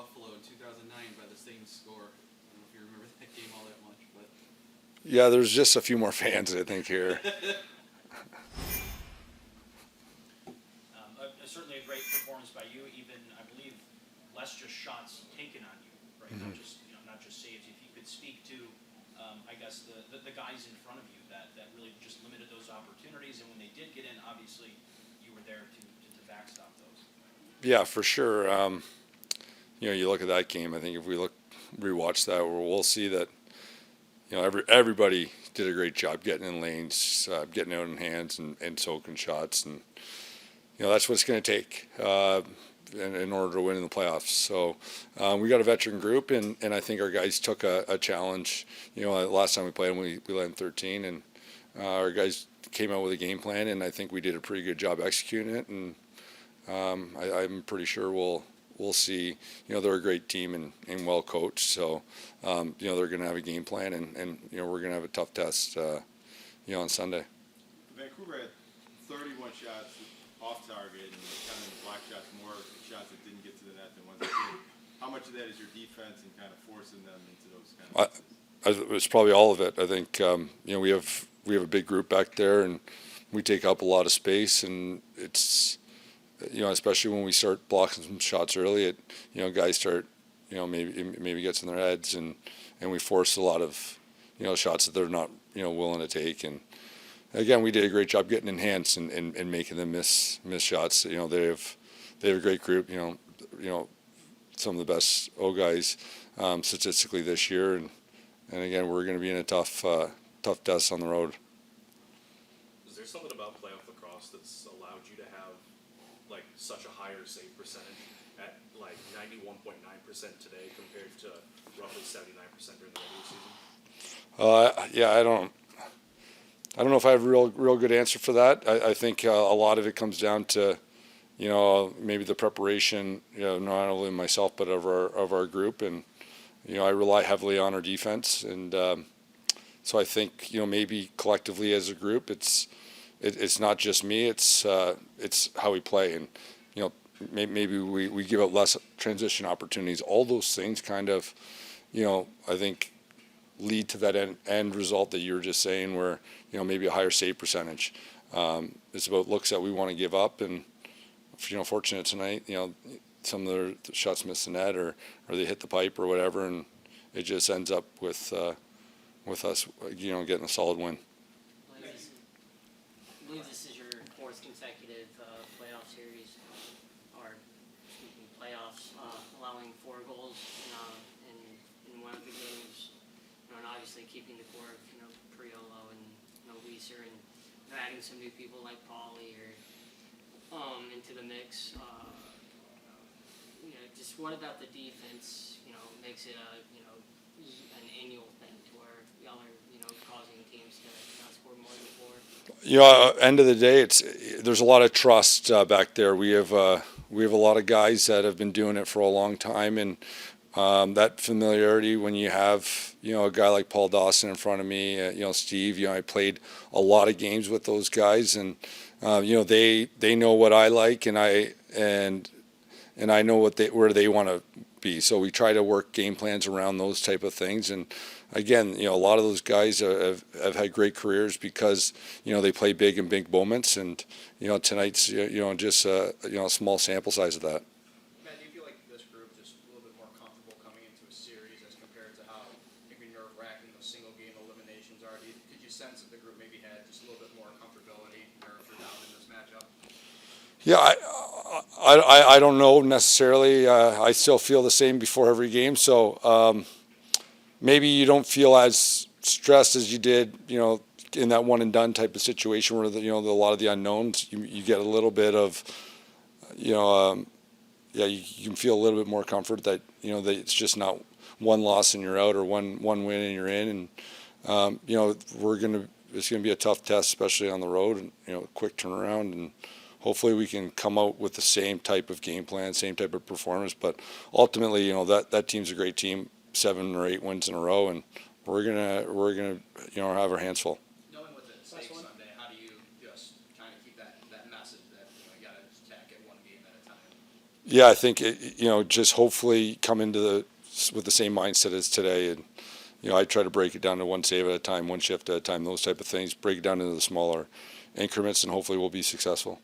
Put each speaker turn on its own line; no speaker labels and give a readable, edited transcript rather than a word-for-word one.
Buffalo in 2009 by the same score. I don't know if you remember that game all that much, but
Yeah, there's just a few more fans, I think, here.
Certainly a great performance by you. Even I believe less just shots taken on you, right?
Mm-hmm.
Not just saves. If you could speak to, I guess the guys in front of you that really just limited those opportunities, and when they did get in, obviously you were there to backstop those.
Yeah, for sure. You look at that game. I think if we rewatch that, we'll see that everybody did a great job getting in lanes, getting out in hands, and soaking shots, and that's what it's going to take in order to win in the playoffs. So we got a veteran group, and I think our guys took a challenge. Last time we played them, we led in 13, and our guys came out with a game plan, and I think we did a pretty good job executing it. And I'm pretty sure we'll see. They're a great team and well coached, so they're going to have a game plan, and we're going to have a tough test on Sunday.
Vancouver had 31 shots off target and kind of block shots, more shots that didn't get to the net than ones that did. How much of that is your defense and kind of forcing them into those kind of
It's probably all of it. I think we have a big group back there, and we take up a lot of space, and it's especially when we start blocking some shots early, guys start maybe gets in their heads, and we force a lot of shots that they're not willing to take. And again, we did a great job getting in hands and making them miss shots. They have a great group. Some of the best O guys statistically this year, and again, we're going to be in a tough test on the road.
Is there something about playoff lacrosse that's allowed you to have like such a higher save percentage at like 91.9% today compared to roughly 79% during the regular season?
Yeah, I don't know if I have a real good answer for that. I think a lot of it comes down to, maybe the preparation, not only myself but of our group, and I rely heavily on our defense, and so I think maybe collectively as a group, it's not just me. It's how we play, and maybe we give up less transition opportunities. All those things kind of, I think, lead to that end result that you were just saying, where maybe a higher save percentage. It's about looks that we want to give up, and fortunate tonight, some of their shots miss the net or they hit the pipe or whatever, and it just ends up with us getting a solid win.
I believe this is your fourth consecutive playoff series, or playoffs, allowing 4 goals in one of the games, and obviously keeping the core of Priolo and Weiser, and adding some new people like Pauly into the mix. Just what about the defense? Makes it an annual thing to where y'all are causing teams to not score more than 4.
End of the day, there's a lot of trust back there. We have a lot of guys that have been doing it for a long time, and that familiarity when you have a guy like Paul Dawson in front of me, Steve. I played a lot of games with those guys, and they know what I like, and I know where they want to be. So we try to work game plans around those type of things. And again, a lot of those guys have had great careers because they play big in big moments. And tonight's just a small sample size of that.
Matt, do you feel like this group just a little bit more comfortable coming into a series as compared to how maybe nerve-wracking those single game eliminations are? Could you sense that the group maybe had just a little bit more comfortability, nerves are down in this matchup?
Yeah, I don't know necessarily. I still feel the same before every game, so maybe you don't feel as stressed as you did, in that one and done type of situation where a lot of the unknowns. You get a little bit of, you can feel a little bit more comfort that that it's just not one loss and you're out, or one win and you're in, and it's gonna be a tough test, especially on the road, and quick turnaround, and hopefully we can come out with the same type of game plan, same type of performance. But ultimately, that team's a great team, 7 or 8 wins in a row, and we're gonna have our hands full.
Knowing what the stakes Sunday, how do you just kind of keep that message that you got to attack it one game at a time?
Yeah, I think just hopefully come into with the same mindset as today, and I try to break it down to one save at a time, one shift at a time, those type of things. Break it down into the smaller increments, and hopefully we'll be successful.